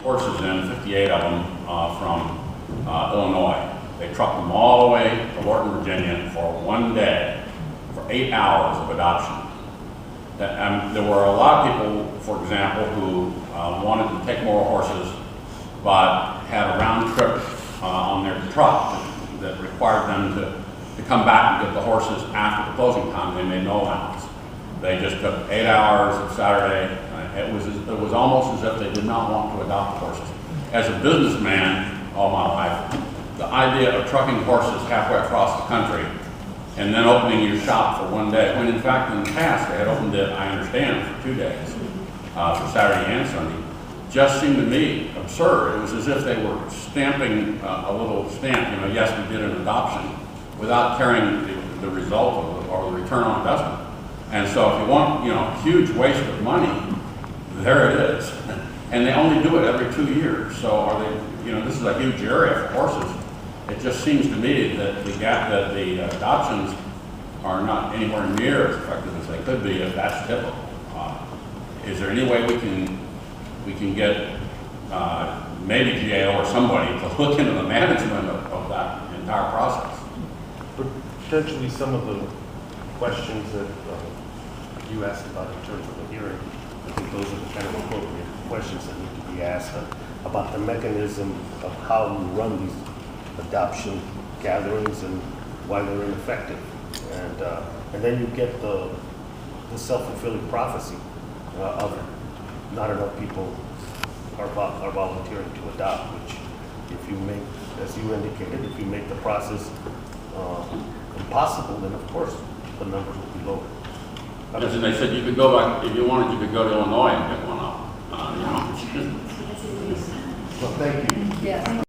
horses in, 58 of them from Illinois. They trucked them all the way to Lorton, Virginia for one day, for 8 hours of adoption. There were a lot of people, for example, who wanted to take more horses, but had a round trip on their truck that required them to come back and get the horses after the closing time. They made no allowance. They just took 8 hours of Saturday. It was almost as if they did not want to adopt the horses. As a businessman all my life, the idea of trucking horses halfway across the country and then opening your shop for one day, when in fact in the past they had opened it, I understand, for 2 days, for Saturday and Sunday, just seemed to me absurd. It was as if they were stamping a little stamp, you know, yes, we did an adoption, without carrying the result or the return on investment. And so if you want, you know, huge waste of money, there it is. And they only do it every 2 years. So are they, you know, this is a huge area for horses. It just seems to me that the adoptions are not anywhere near as effective as they could be if that's typical. Is there any way we can get maybe GAO or somebody to look into the management of that entire process? Potentially some of the questions that you asked about in terms of the hearing, I think those are the kind of appropriate questions that need to be asked about the mechanism of how you run these adoption gatherings and why they're ineffective. And then you get the self-fulfilling prophecy of not enough people are volunteering to adopt, which if you make, as you indicated, if you make the process impossible, then of course the numbers will be lower. Yes, and they said you could go back, if you wanted, you could go to Illinois and pick one up. You know. Well, thank you. Yeah.